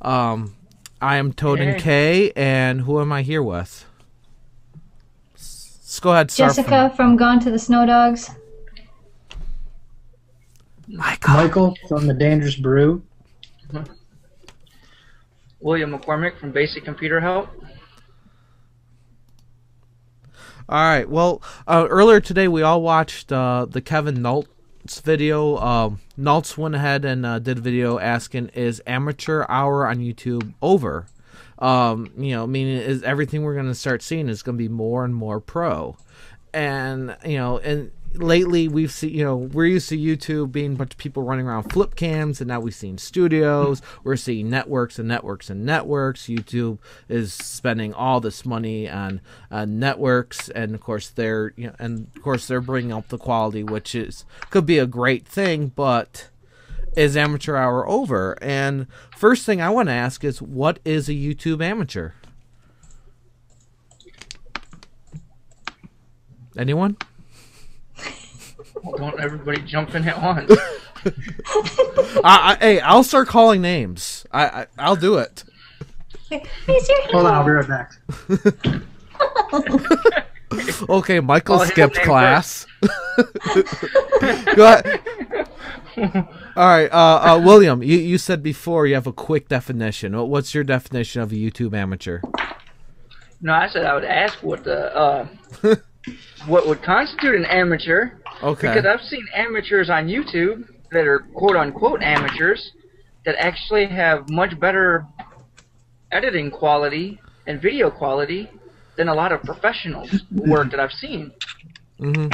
I am Toad and Kay, and who am I here with? Let's go ahead, start Jessica from Gone to the Snow Dogs. Michael from The Dangerous Brew. William McCormick from Basic Computer Help. All right. Well, earlier today we all watched the Kevin Naltz video. Naltz went ahead and did a video asking, "Is amateur hour on YouTube over?" Meaning is everything we're going to start seeing is going to be more and more pro, and lately we've seen, we're used to YouTube being a bunch of people running around flip cams, and now we've seen studios. We're seeing networks and networks and networks. YouTube is spending all this money on networks, and of course they're bringing up the quality, which could be a great thing, but is amateur hour over? And first thing I want to ask is, what is a YouTube amateur? Anyone? Well, don't everybody jump in at once. Hey, I'll start calling names. I'll do it. Hold on, I'll be right back. Okay, Michael skipped class. Go ahead. All right, William, you said before you have a quick definition. What's your definition of a YouTube amateur? No, I said I would ask what what would constitute an amateur. Okay. Because I've seen amateurs on YouTube that are quote-unquote amateurs that actually have much better editing quality and video quality than a lot of professionals' work that I've seen. Mm-hmm.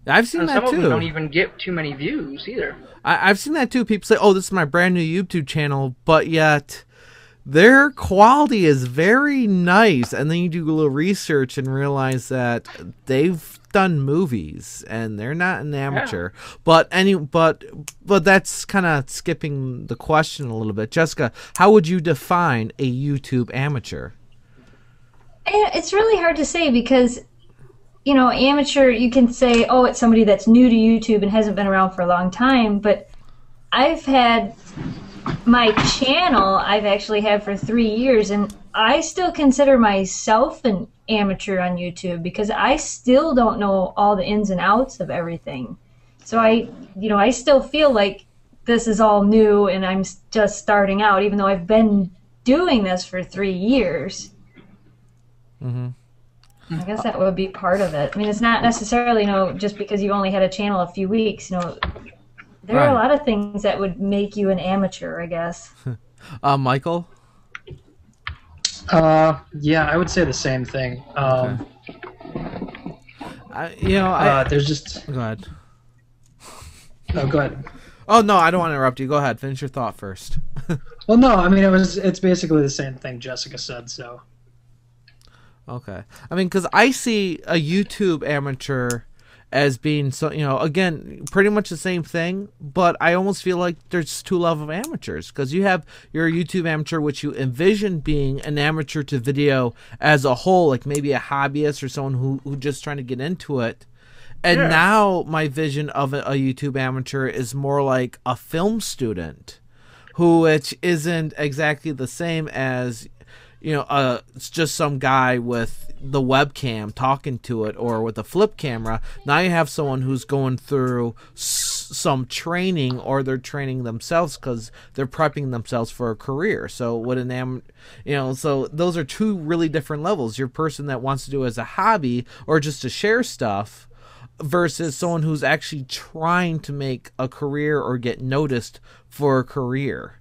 I've seen and that some too. Some of them don't even get too many views either. I've seen that too. People say, "Oh, this is my brand new YouTube channel," but yet their quality is very nice, and then you do a little research and realize that they've done movies and they're not an amateur. Yeah. But that's kind of skipping the question a little bit. Jessica, how would you define a YouTube amateur? It's really hard to say because, amateur, you can say, oh, it's somebody that's new to YouTube and hasn't been around for a long time, but I've had my channel I've actually had for 3 years, and I still consider myself an amateur on YouTube because I still don't know all the ins and outs of everything. So I still feel like this is all new and I'm just starting out, even though I've been doing this for 3 years. Mm-hmm. I guess that would be part of it. I mean, it's not necessarily, just because you only had a channel a few weeks, there are a lot of things that would make you an amateur, I guess. Michael? Yeah, I would say the same thing. Okay. There's just... Go ahead. Oh, go ahead. Oh, no, I don't want to interrupt you. Go ahead. Finish your thought first. Well, no, I mean, it's basically the same thing Jessica said, so... Okay. I mean, because I see a YouTube amateur as being, again, pretty much the same thing, but I almost feel like there's two levels of amateurs, because you have your YouTube amateur, which you envision being an amateur to video as a whole, like maybe a hobbyist or someone who just trying to get into it. And now my vision of a YouTube amateur is more like a film student, which isn't exactly the same as, it's just some guy with the webcam talking to it or with a flip camera. Now you have someone who's going through some training, or they're training themselves because they're prepping themselves for a career. So so those are two really different levels. Your person that wants to do it as a hobby or just to share stuff versus someone who's actually trying to make a career or get noticed for a career.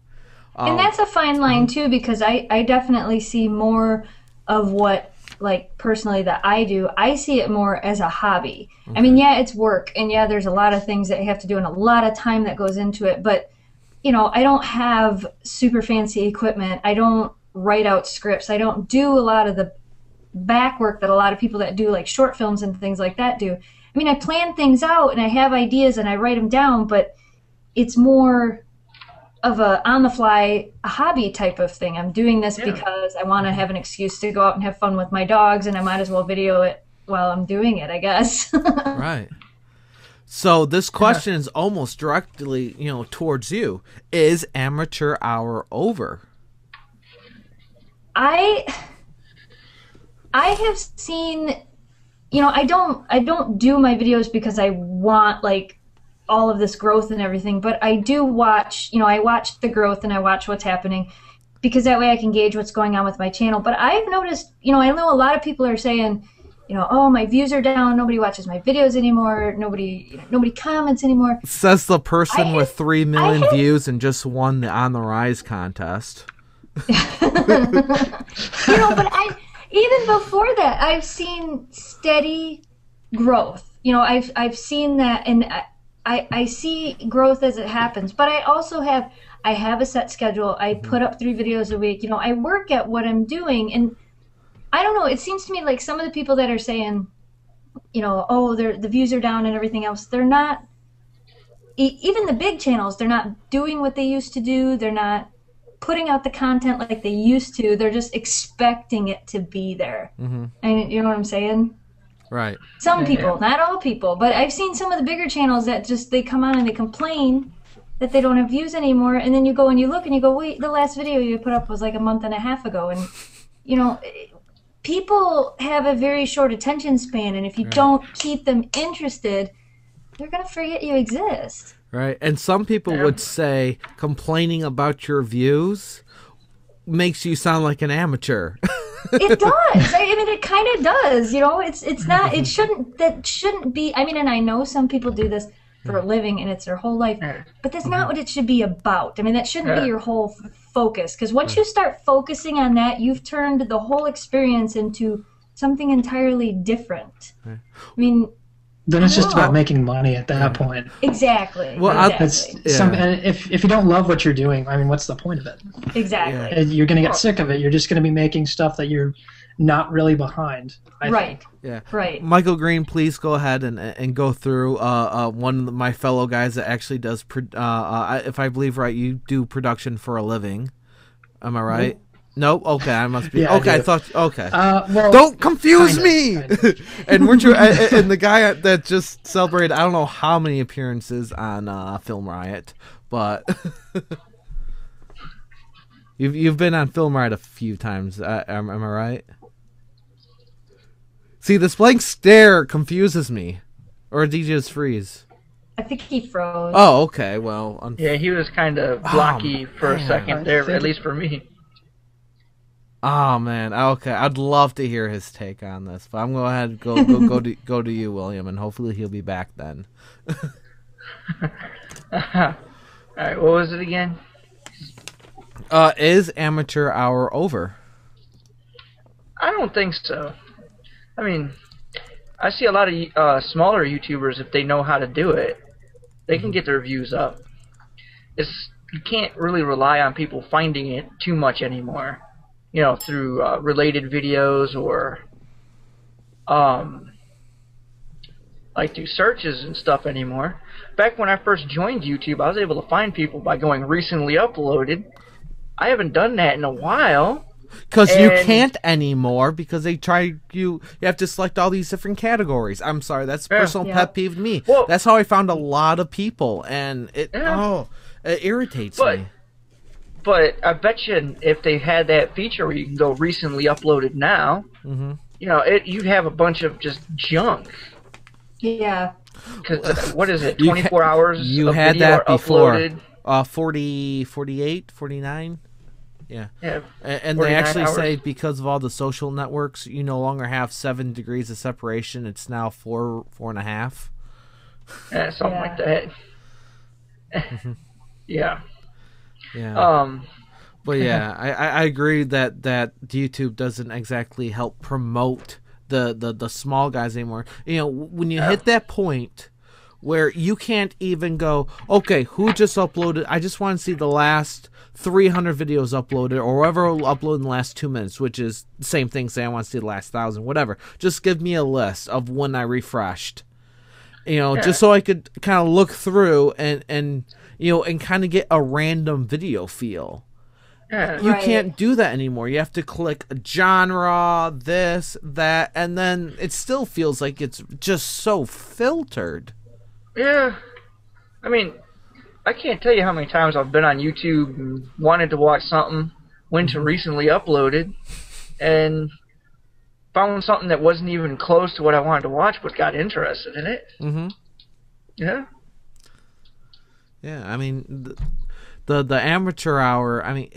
And that's a fine line too, because I definitely see more of what, like, personally that I do. I see it more as a hobby. Okay. I mean, yeah, it's work, and yeah, there's a lot of things that you have to do and a lot of time that goes into it, but I don't have super fancy equipment. I don't write out scripts. I don't do a lot of the back work that a lot of people that do like short films and things like that do. I mean, I plan things out and I have ideas and I write them down, but it's more of a on-the-fly, a hobby type of thing. I'm doing this because I want to have an excuse to go out and have fun with my dogs, and I might as well video it while I'm doing it, I guess. Right. So this question is almost directly, towards you. Is amateur hour over? I have seen, I don't do my videos because I want like all of this growth and everything, but I do watch, I watch the growth and I watch what's happening because that way I can gauge what's going on with my channel. But I've noticed, I know a lot of people are saying, oh, my views are down, nobody watches my videos anymore, nobody comments anymore. Says the person with 3 million views and just won the On the Rise contest. But even before that, I've seen steady growth. I've seen that, and I see growth as it happens. But I also have a set schedule. I put up 3 videos a week. I work at what I'm doing, and I don't know. It seems to me like some of the people that are saying, oh, the views are down and everything else, they're not. Even the big channels, they're not doing what they used to do. They're not putting out the content like they used to. They're just expecting it to be there. And you know what I'm saying? Right. Some people, not all people, but I've seen some of the bigger channels that just, they come on and they complain that they don't have views anymore, and then you go and you look and you go, wait, the last video you put up was like a month and a half ago, and people have a very short attention span, and if you don't keep them interested, they're going to forget you exist. Right. And some people would say complaining about your views makes you sound like an amateur. It does. I mean, it kind of does. It's not. It shouldn't. That shouldn't be. I mean, and I know some people do this for a living, and it's their whole life. But that's not what it should be about. I mean, that shouldn't be your whole focus. Because once you start focusing on that, you've turned the whole experience into something entirely different. I mean. Then it's just about making money at that point. Exactly. Well, exactly. And if you don't love what you're doing, I mean, what's the point of it? Exactly. You're going to get sick of it. You're just going to be making stuff that you're not really behind. I think. Yeah. Right. Michael Green, please go ahead and go through one of my fellow guys that actually does, if I believe right, you do production for a living. Am I right? Nope. Okay, I must be. Okay, I thought. Okay. Well, don't confuse me. And weren't you? And the guy that just celebrated, I don't know how many appearances on Film Riot, but you've been on Film Riot a few times. Am I right? See, this blank stare confuses me, or did he just freeze? I think he froze. Oh, okay. Well, yeah, he was kind of blocky for a second there, at least for me. Oh man, okay. I'd love to hear his take on this, but I'm going to go ahead and go to you, William, and hopefully he'll be back then. All right, what was it again? Is amateur hour over? I don't think so. I mean, I see a lot of smaller YouTubers, if they know how to do it, they can get their views up. You can't really rely on people finding it too much anymore. Through related videos or like do searches and stuff anymore. Back when I first joined YouTube, I was able to find people by going recently uploaded. I haven't done that in a while. Because you can't anymore because they try you have to select all these different categories. I'm sorry, that's a personal pet peeve to me. Well, that's how I found a lot of people, and it irritates me. But I bet you if they had that feature where you can go recently uploaded now, you'd have a bunch of just junk. Yeah. Because what is it, 24 hours you of had video that before. uploaded? 40, 48, 49? Yeah. And they actually say because of all the social networks, you no longer have 7 degrees of separation. It's now 4.5. Yeah, something like that. Yeah. Yeah. But yeah, I agree that YouTube doesn't exactly help promote the small guys anymore. When you hit that point where you can't even go, okay, who just uploaded? I just want to see the last 300 videos uploaded, or whoever will upload in the last 2 minutes, which is the same thing. Say I want to see the last 1,000, whatever. Just give me a list of when I refreshed. Just so I could kind of look through and kind of get a random video feel. You can't do that anymore. You have to click genre, this, that, and then it still feels like it's just so filtered. Yeah. I mean, I can't tell you how many times I've been on YouTube and wanted to watch something, went to recently uploaded, and found something that wasn't even close to what I wanted to watch, but got interested in it. Mm-hmm. Yeah. Yeah, I mean, the amateur hour, I mean,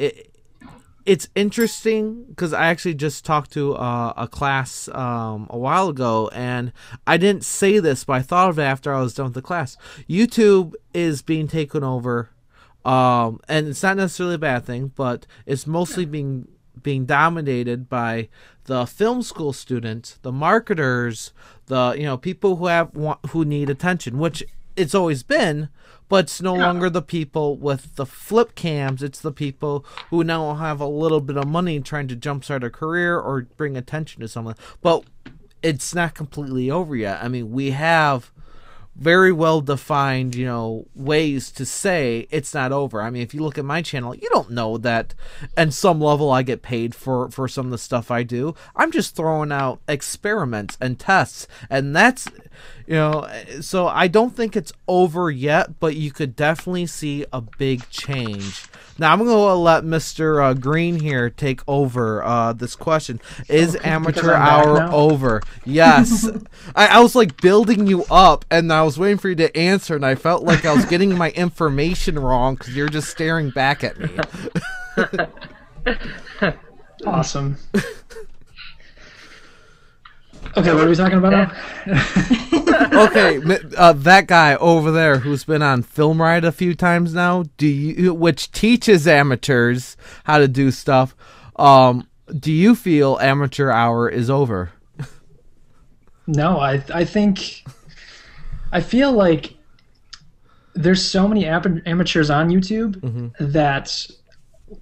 it's interesting because I actually just talked to a class a while ago, and I didn't say this, but I thought of it after I was done with the class. YouTube is being taken over, and it's not necessarily a bad thing, but it's mostly being dominated by the film school students, the marketers, the people who need attention, which it's always been. But it's no longer the people with the flip cams. It's the people who now have a little bit of money trying to jumpstart a career or bring attention to someone. But it's not completely over yet. I mean, we have very well defined, ways to say it's not over. I mean, if you look at my channel, you don't know that at some level I get paid for some of the stuff I do. I'm just throwing out experiments and tests, and that's, so I don't think it's over yet, but you could definitely see a big change. Now, I'm going to let Mr. Green here take over this question. Is amateur hour over? Yes. I was like building you up, and I was waiting for you to answer, and I felt like I was getting my information wrong because you're just staring back at me. Awesome. Okay, what are we talking about now? Okay, that guy over there who's been on Film Ride a few times now, which teaches amateurs how to do stuff. Do you feel amateur hour is over? No, I feel like there's so many amateurs on YouTube that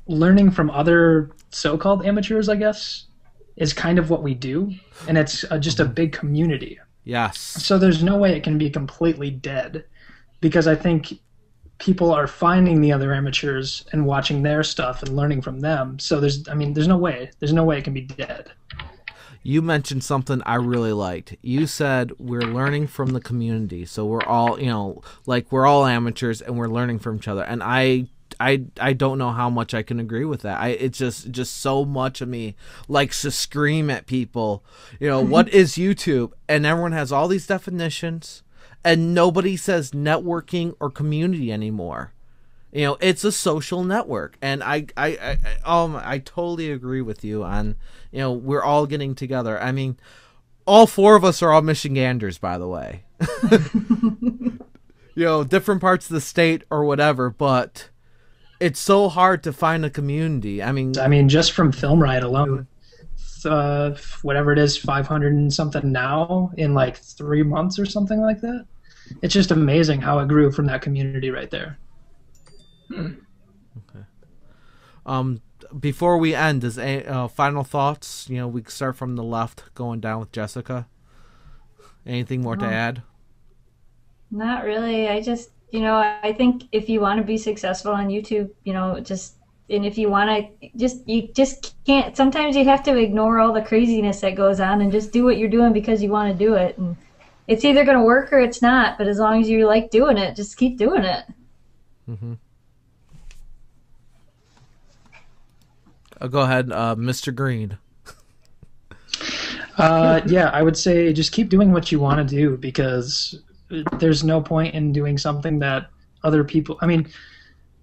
learning from other so-called amateurs, I guess, is kind of what we do, and it's just a big community. Yes. So there's no way it can be completely dead, because I think people are finding the other amateurs and watching their stuff and learning from them. So there's no way it can be dead. You mentioned something I really liked. You said we're learning from the community, so we're all, we're all amateurs and we're learning from each other, and I don't know how much I can agree with that. It's just so much of me likes to scream at people, what is YouTube? And everyone has all these definitions, and nobody says networking or community anymore. It's a social network, and I totally agree with you on, we're all getting together. I mean, all four of us are all Michiganders, by the way. Different parts of the state or whatever, but it's so hard to find a community. I mean, just from Film Ride alone, whatever it is, 500 and something now in like 3 months or something like that. It's just amazing how it grew from that community right there. Okay. Before we end, is final thoughts? We can start from the left, going down with Jessica. Anything more to add? Not really. I just, I think if you want to be successful on YouTube, and if you want to, you just can't. Sometimes you have to ignore all the craziness that goes on and just do what you're doing because you want to do it. And it's either going to work or it's not. But as long as you like doing it, just keep doing it. Mm-hmm. Go ahead, Mr. Green. Yeah, I would say just keep doing what you want to do, because there's no point in doing something that other people...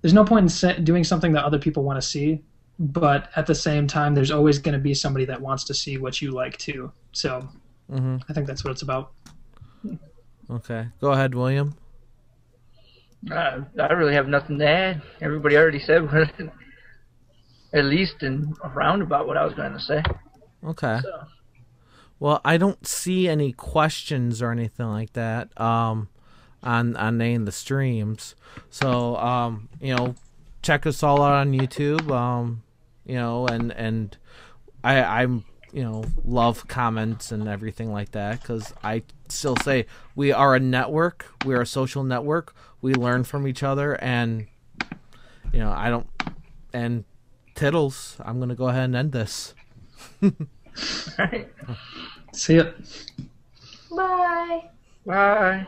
there's no point in doing something that other people want to see, but at the same time, there's always going to be somebody that wants to see what you like too. So I think that's what it's about. Okay. Go ahead, William. I really have nothing to add. Everybody already said what, at least in a roundabout, what I was going to say. Okay. So. Well, I don't see any questions or anything like that on any of the streams. So, check us all out on YouTube. And I'm love comments and everything like that, because I still say we are a network. We're a social network. We learn from each other, and and Tittles, I'm gonna go ahead and end this. All right. See ya. Bye. Bye.